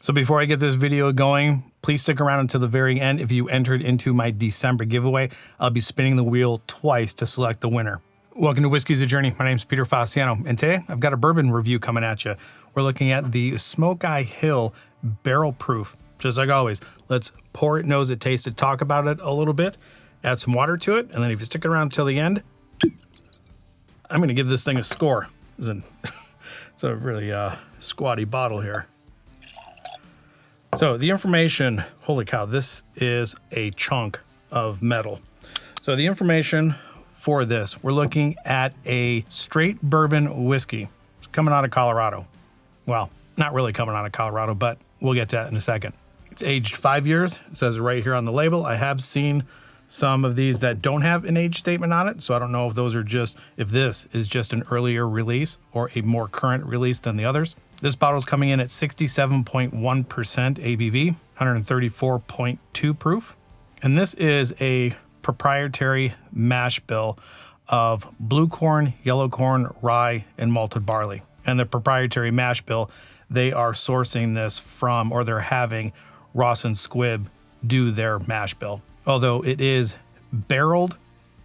So before I get this video going, please stick around until the very end. If you entered into my December giveaway, I'll be spinning the wheel twice to select the winner. Welcome to Whiskey's a Journey. My name is Peter Fasciano, and today I've got a bourbon review coming at you. We're looking at the Smokeye Hill Barrel Proof. Just like always, let's pour it, nose it, taste it, talk about it a little bit, add some water to it, and then if you stick around till the end, I'm going to give this thing a score. It's a really squatty bottle here. So the information, holy cow, this is a chunk of metal. So the information for this, we're looking at a straight bourbon whiskey. It's coming out of Colorado. Well, not really coming out of Colorado, but we'll get to that in a second. It's aged 5 years. It says right here on the label. I have seen some of these that don't have an age statement on it, so I don't know if those are just, if this is just an earlier release or a more current release than the others. This bottle is coming in at 67.1% ABV, 134.2 proof. And this is a proprietary mash bill of blue corn, yellow corn, rye, and malted barley. And the proprietary mash bill, they are sourcing this from, or they're having Ross and Squibb do their mash bill. Although it is barreled,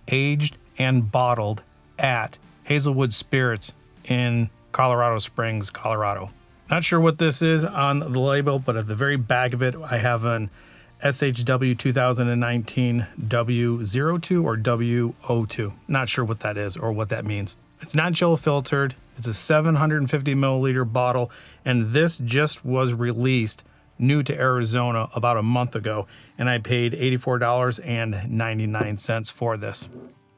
aged, and bottled at Hazelwood Spirits in Colorado Springs, Colorado. Not sure what this is on the label, but at the very back of it, I have an SHW 2019 W02 or W02. Not sure what that is or what that means. It's not chill filtered. It's a 750 milliliter bottle, and this just was released new to Arizona about a month ago, and I paid $84.99 for this.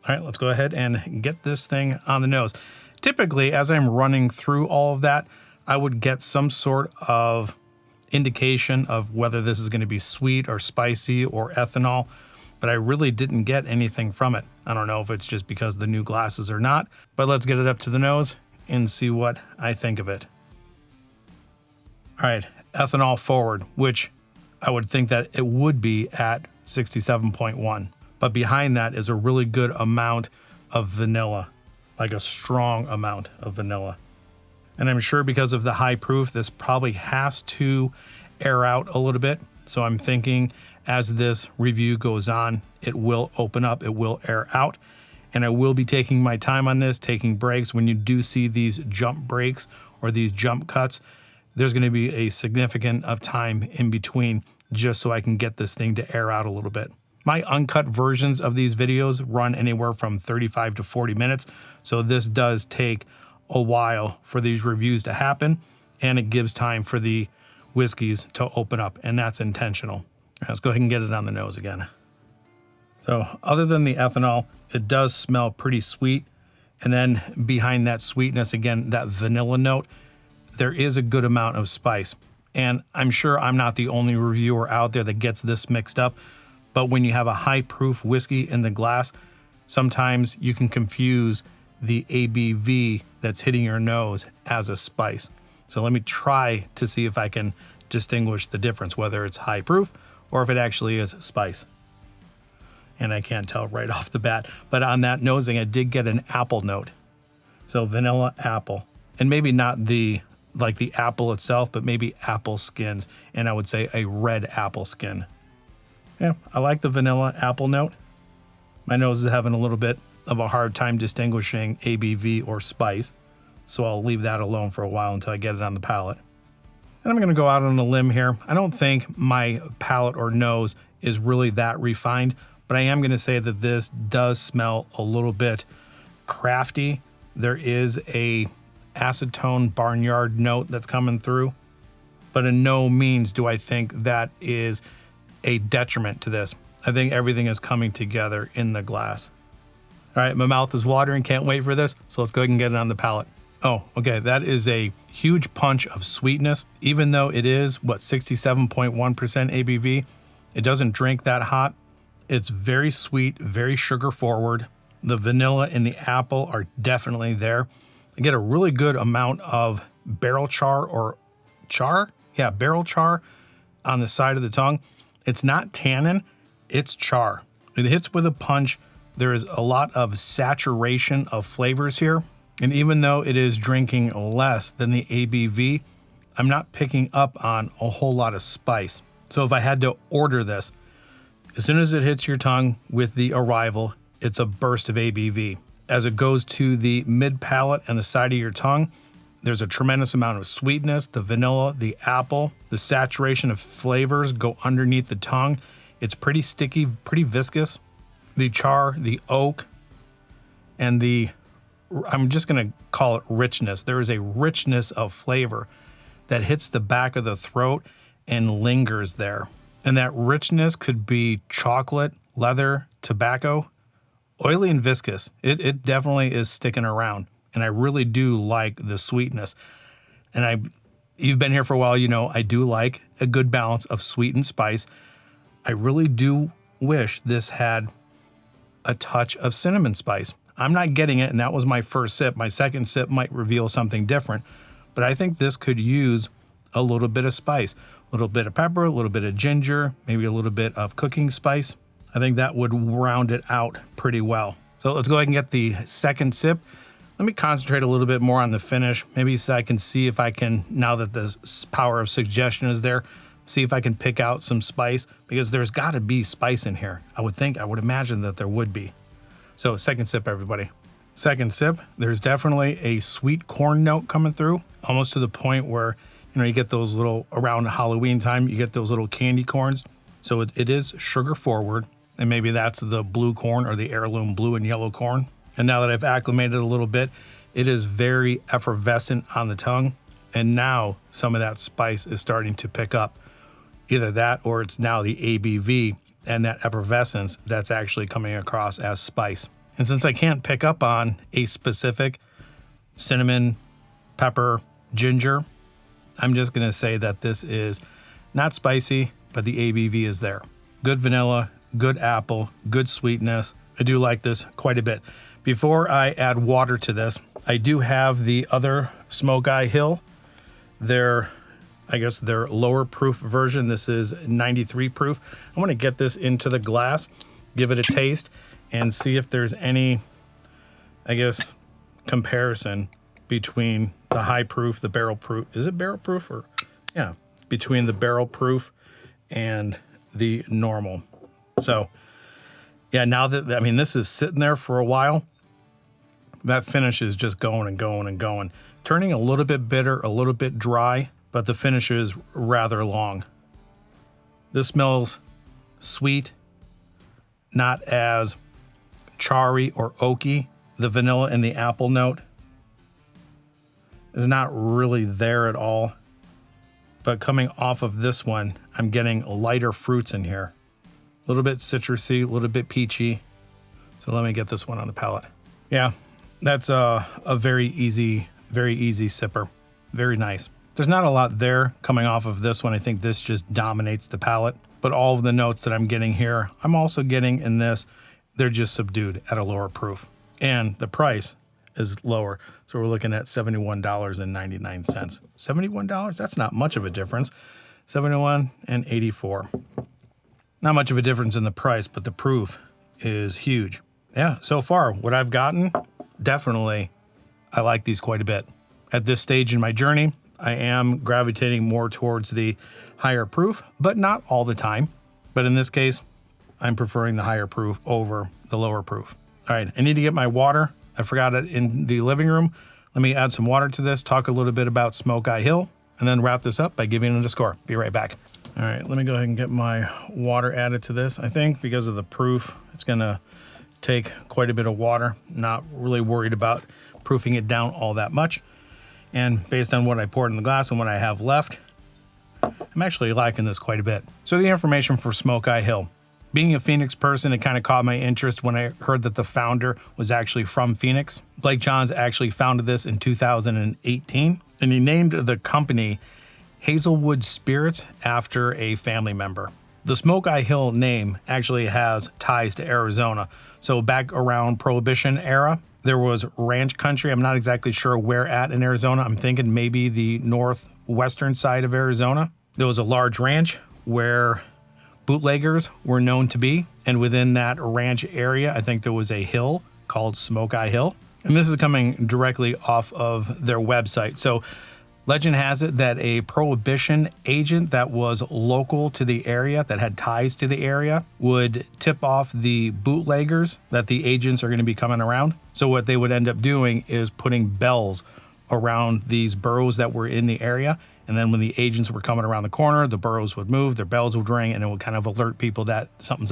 All right, let's go ahead and get this thing on the nose. Typically, as I'm running through all of that, I would get some sort of indication of whether this is going to be sweet or spicy or ethanol, but I really didn't get anything from it. I don't know if it's just because of the new glasses or not, but let's get it up to the nose and see what I think of it. All right, ethanol forward, which I would think that it would be at 67.1, but behind that is a really good amount of vanilla. Like a strong amount of vanilla. And I'm sure because of the high proof, this probably has to air out a little bit. So I'm thinking as this review goes on, it will open up, it will air out. And I will be taking my time on this, taking breaks. When you do see these jump breaks or these jump cuts, there's going to be a significant of time in between just so I can get this thing to air out a little bit. My uncut versions of these videos run anywhere from 35 to 40 minutes. So this does take a while for these reviews to happen, and it gives time for the whiskeys to open up, and that's intentional. Let's go ahead and get it on the nose again. So other than the ethanol, it does smell pretty sweet. And then behind that sweetness, again, that vanilla note, there is a good amount of spice. And I'm sure I'm not the only reviewer out there that gets this mixed up. But when you have a high proof whiskey in the glass, sometimes you can confuse the ABV that's hitting your nose as a spice. So let me try to see if I can distinguish the difference, whether it's high proof or if it actually is spice. And I can't tell right off the bat, but on that nosing, I did get an apple note. So vanilla apple, and maybe not like the apple itself, but maybe apple skins. And I would say a red apple skin. Yeah, I like the vanilla apple note. My nose is having a little bit of a hard time distinguishing ABV or spice, so I'll leave that alone for a while until I get it on the palate. And I'm going to go out on a limb here. I don't think my palate or nose is really that refined, but I am going to say that this does smell a little bit crafty. There is a acetone barnyard note that's coming through, but in no means do I think that is a detriment to this. I think everything is coming together in the glass. All right, my mouth is watering, can't wait for this, so let's go ahead and get it on the palate. Oh, okay, that is a huge punch of sweetness. Even though it is, 67.1% ABV, it doesn't drink that hot. It's very sweet, very sugar forward. The vanilla and the apple are definitely there. I get a really good amount of barrel char or char? Yeah, barrel char on the side of the tongue. It's not tannin, it's char. It hits with a punch. There is a lot of saturation of flavors here. And even though it is drinking less than the ABV, I'm not picking up on a whole lot of spice. So if I had to order this, as soon as it hits your tongue with the arrival, it's a burst of ABV. As it goes to the mid palate and the side of your tongue, there's a tremendous amount of sweetness, the vanilla, the apple, the saturation of flavors go underneath the tongue. It's pretty sticky, pretty viscous. The char, the oak, and I'm just gonna call it richness. There is a richness of flavor that hits the back of the throat and lingers there. And that richness could be chocolate, leather, tobacco, oily and viscous. It definitely is sticking around. And I really do like the sweetness. And you've been here for a while, you know, I do like a good balance of sweet and spice. I really do wish this had a touch of cinnamon spice. I'm not getting it, and that was my first sip. My second sip might reveal something different, but I think this could use a little bit of spice, a little bit of pepper, a little bit of ginger, maybe a little bit of cooking spice. I think that would round it out pretty well. So let's go ahead and get the second sip. Let me concentrate a little bit more on the finish, maybe so I can see if I can, now that the power of suggestion is there, see if I can pick out some spice, because there's got to be spice in here. I would imagine that there would be. So second sip, everybody. Second sip, there's definitely a sweet corn note coming through, almost to the point where, you know, you get those little, around Halloween time, you get those little candy corns. So it is sugar forward, and maybe that's the blue corn or the heirloom blue and yellow corn. And now that I've acclimated a little bit, it is very effervescent on the tongue. And now some of that spice is starting to pick up. Either that or it's now the ABV and that effervescence that's actually coming across as spice. And since I can't pick up on a specific cinnamon, pepper, ginger, I'm just gonna say that this is not spicy, but the ABV is there. Good vanilla, good apple, good sweetness. I do like this quite a bit. Before I add water to this, I do have the other Smokeye Hill. Their lower proof version. This is 93 proof. I want to get this into the glass, give it a taste, and see if there's any, comparison between the high proof, the barrel proof. Is it barrel proof or? Yeah, between the barrel proof and the normal. So, yeah, now that, this is sitting there for a while, that finish is just going and going and going. Turning a little bit bitter, a little bit dry, but the finish is rather long. This smells sweet, not as charry or oaky. The vanilla and the apple note is not really there at all. But coming off of this one, I'm getting lighter fruits in here. A little bit citrusy, a little bit peachy. So let me get this one on the palate. Yeah, that's a very easy sipper. Very nice. There's not a lot there coming off of this one. I think this just dominates the palate. But all of the notes that I'm getting here, I'm also getting in this. They're just subdued at a lower proof. And the price is lower. So we're looking at $71.99. $71? That's not much of a difference. $71 and $84. Not much of a difference in the price, but the proof is huge. Yeah, so far, what I've gotten, definitely, I like these quite a bit. At this stage in my journey, I am gravitating more towards the higher proof, but not all the time. But in this case, I'm preferring the higher proof over the lower proof. All right, I need to get my water. I forgot it in the living room. Let me add some water to this, talk a little bit about Smokeye Hill, and then wrap this up by giving it a score. Be right back. All right, let me go ahead and get my water added to this. I think because of the proof, it's gonna take quite a bit of water. Not really worried about proofing it down all that much. And based on what I poured in the glass and what I have left, I'm actually liking this quite a bit. So the information for Smokeye Hill. Being a Phoenix person, it kind of caught my interest when I heard that the founder was actually from Phoenix. Blake Johns actually founded this in 2018, and he named the company Hazelwood Spirits after a family member. The Smokeye Hill name actually has ties to Arizona. So back around Prohibition era, there was ranch country. I'm not exactly sure where at in Arizona. I'm thinking maybe the northwestern side of Arizona. There was a large ranch where bootleggers were known to be. And within that ranch area, I think there was a hill called Smokeye Hill. And this is coming directly off of their website. So Legend has it that a prohibition agent that was local to the area, that had ties to the area, would tip off the bootleggers that the agents are going to be coming around. So what they would end up doing is putting bells around these burros that were in the area. And then when the agents were coming around the corner, the burros would move, their bells would ring, and it would kind of alert people that something's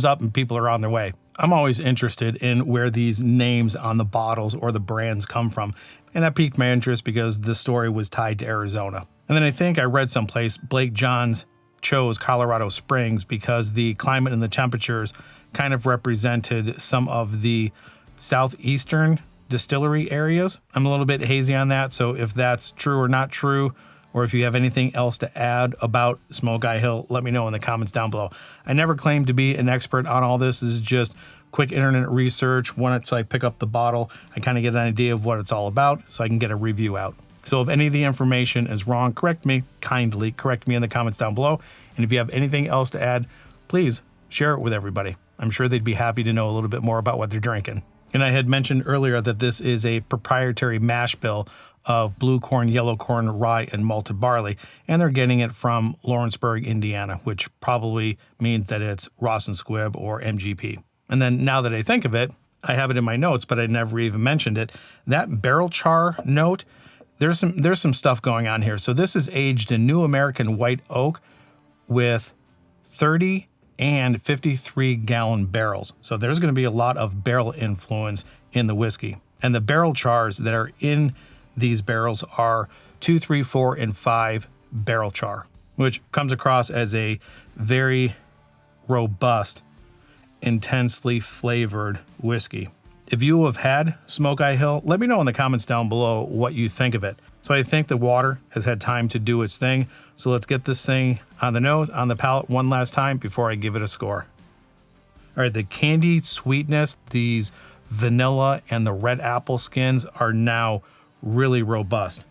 up and people are on their way. I'm always interested in where these names on the bottles or the brands come from. And that piqued my interest because the story was tied to Arizona. And then I think I read someplace Blake Johns chose Colorado Springs because the climate and the temperatures kind of represented some of the southeastern distillery areas. I'm a little bit hazy on that, so if that's true or not true, or if you have anything else to add about Smokeye Hill, let me know in the comments down below. I never claimed to be an expert on all this. This is just quick internet research. Once I pick up the bottle, I kind of get an idea of what it's all about so I can get a review out. So if any of the information is wrong, correct me, kindly correct me in the comments down below. And if you have anything else to add, please share it with everybody. I'm sure they'd be happy to know a little bit more about what they're drinking. And I had mentioned earlier that this is a proprietary mash bill of blue corn, yellow corn, rye, and malted barley. And they're getting it from Lawrenceburg, Indiana, which probably means that it's Ross and Squibb or MGP. And then now that I think of it, I have it in my notes, but I never even mentioned it. That barrel char note, there's some stuff going on here. So this is aged in New American white oak with 30 and 53 gallon barrels. So there's going to be a lot of barrel influence in the whiskey. And the barrel chars that are in these barrels are 2, 3, 4, and 5 barrel char, which comes across as a very robust, intensely flavored whiskey. If you have had Smokeye Hill, let me know in the comments down below what you think of it. So I think the water has had time to do its thing. So let's get this thing on the nose, on the palate one last time before I give it a score. All right, the candied sweetness, these vanilla and the red apple skins are now really robust.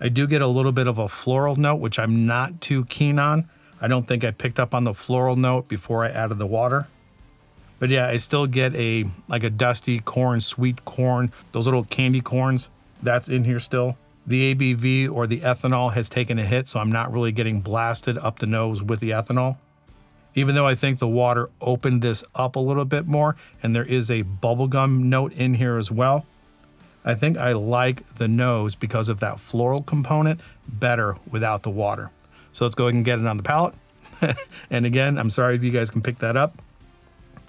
I do get a little bit of a floral note, which I'm not too keen on. I don't think I picked up on the floral note before I added the water. But yeah, I still get like a dusty corn, sweet corn, those little candy corns, that's in here still. The ABV or the ethanol has taken a hit, so I'm not really getting blasted up the nose with the ethanol. Even though I think the water opened this up a little bit more, and there is a bubblegum note in here as well, I think I like the nose because of that floral component better without the water. So let's go ahead and get it on the palate. And again, I'm sorry if you guys can pick that up.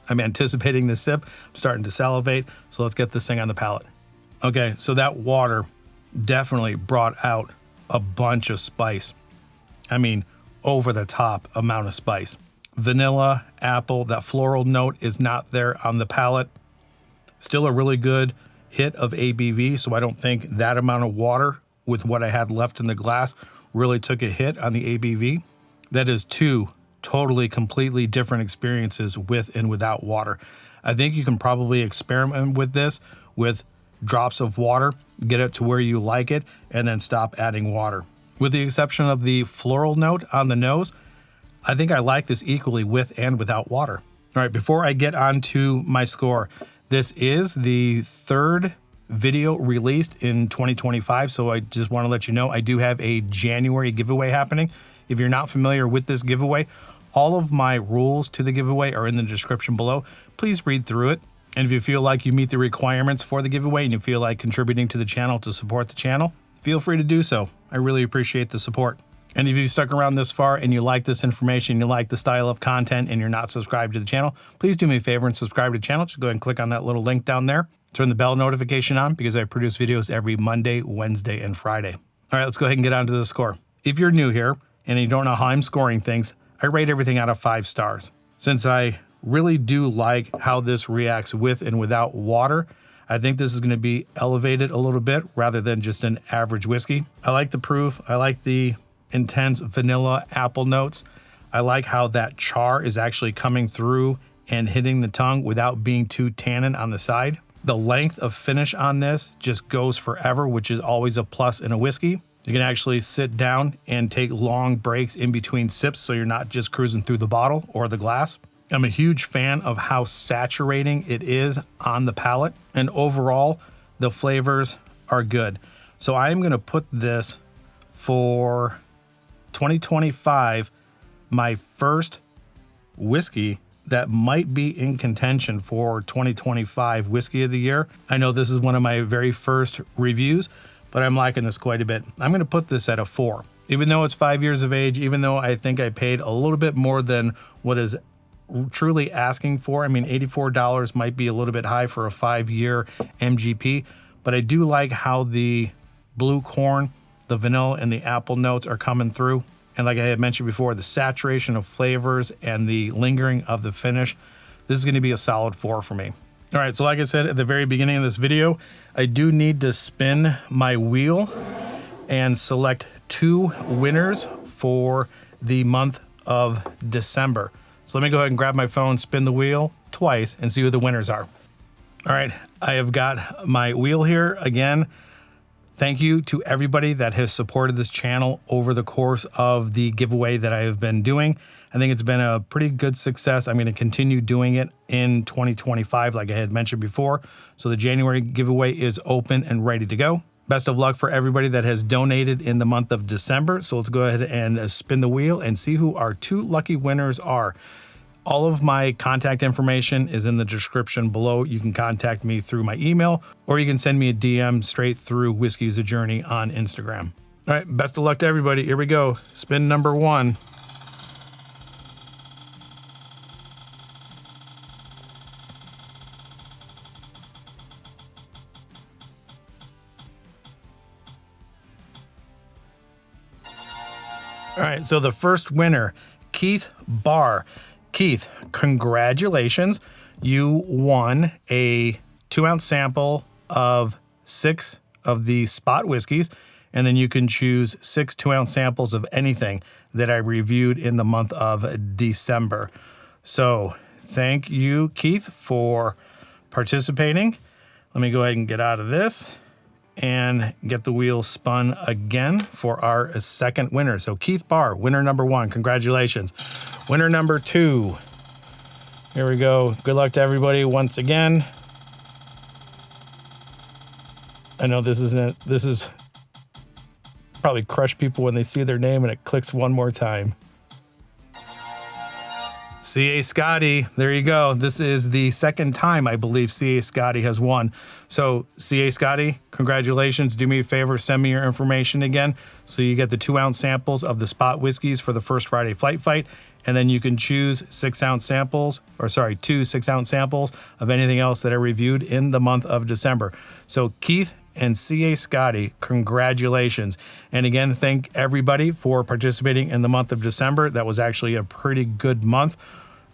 I'm anticipating this sip. I'm starting to salivate. So let's get this thing on the palate. Okay, so that water definitely brought out a bunch of spice. I mean, over the top amount of spice. Vanilla, apple, that floral note is not there on the palate. Still a really good hit of ABV, so I don't think that amount of water with what I had left in the glass really took a hit on the ABV. That is two totally, completely different experiences with and without water. I think you can probably experiment with this with drops of water, get it to where you like it, and then stop adding water. With the exception of the floral note on the nose, I think I like this equally with and without water. All right, before I get on to my score, this is the third video released in 2025, so I just want to let you know I do have a January giveaway happening. If you're not familiar with this giveaway, all of my rules to the giveaway are in the description below. Please read through it. And if you feel like you meet the requirements for the giveaway and you feel like contributing to the channel to support the channel, feel free to do so. I really appreciate the support. And if you've stuck around this far and you like this information, you like the style of content, and you're not subscribed to the channel, please do me a favor and subscribe to the channel. Just go ahead and click on that little link down there. Turn the bell notification on because I produce videos every Monday, Wednesday, and Friday. All right, let's go ahead and get on to the score. If you're new here and you don't know how I'm scoring things, I rate everything out of 5 stars. Since I really do like how this reacts with and without water, I think this is going to be elevated a little bit rather than just an average whiskey. I like the proof. I like the intense vanilla apple notes. I like how that char is actually coming through and hitting the tongue without being too tannin on the side. The length of finish on this just goes forever, which is always a plus in a whiskey. You can actually sit down and take long breaks in between sips so you're not just cruising through the bottle or the glass. I'm a huge fan of how saturating it is on the palate, and overall, the flavors are good. So I'm going to put this for 2025, my first whiskey that might be in contention for 2025 Whiskey of the Year. I know this is one of my very first reviews, but I'm liking this quite a bit. I'm going to put this at a 4. Even though it's 5 years of age, even though I think I paid a little bit more than what is truly asking for. I mean, $84 might be a little bit high for a 5-year MGP, but I do like how the blue corn, the vanilla, and the apple notes are coming through. And like I had mentioned before, the saturation of flavors and the lingering of the finish, this is going to be a solid 4 for me. All right, so like I said at the very beginning of this video, I do need to spin my wheel and select 2 winners for the month of December. So let me go ahead and grab my phone, spin the wheel twice, and see who the winners are. All right, I have got my wheel here again. Thank you to everybody that has supported this channel over the course of the giveaway that I have been doing. I think it's been a pretty good success. I'm going to continue doing it in 2025, like I had mentioned before. So the January giveaway is open and ready to go. Best of luck for everybody that has donated in the month of December. So let's go ahead and spin the wheel and see who our 2 lucky winners are. All of my contact information is in the description below. You can contact me through my email, or you can send me a DM straight through Whiskey's a Journey on Instagram. All right, best of luck to everybody. Here we go. Spin number 1. All right, so the first winner, Keith Barr. Keith, congratulations. You won a 2-ounce sample of 6 of the spot whiskeys, and then you can choose 6 2-ounce samples of anything that I reviewed in the month of December. So thank you, Keith, for participating. Let me go ahead and get out of this and get the wheel spun again for our second winner. So Keith Barr, winner number 1, congratulations. Winner number 2, here we go. Good luck to everybody once again. I know this is probably crush people when they see their name and it clicks one more time. C.A. Scotty, there you go. This is the second time I believe C.A. Scotty has won. So C.A. Scotty, congratulations. Do me a favor, send me your information again so you get the 2-ounce samples of the spot whiskeys for the first Friday Flight Fight, and then you can choose 2 6-ounce samples of anything else that I reviewed in the month of December. So Keith and C.A. Scotty, congratulations. And again, thank everybody for participating in the month of December. That was actually a pretty good month.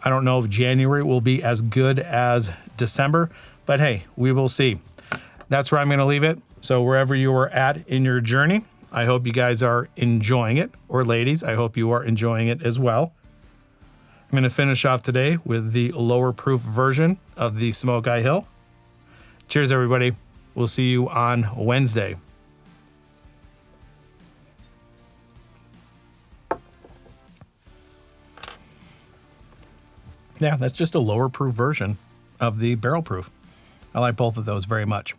I don't know if January will be as good as December, but hey, we will see. That's where I'm going to leave it. So wherever you are at in your journey, I hope you guys are enjoying it. Or ladies, I hope you are enjoying it as well. I'm going to finish off today with the lower proof version of the Smokeye Hill. Cheers, everybody. We'll see you on Wednesday. Yeah, that's just a lower proof version of the barrel proof. I like both of those very much.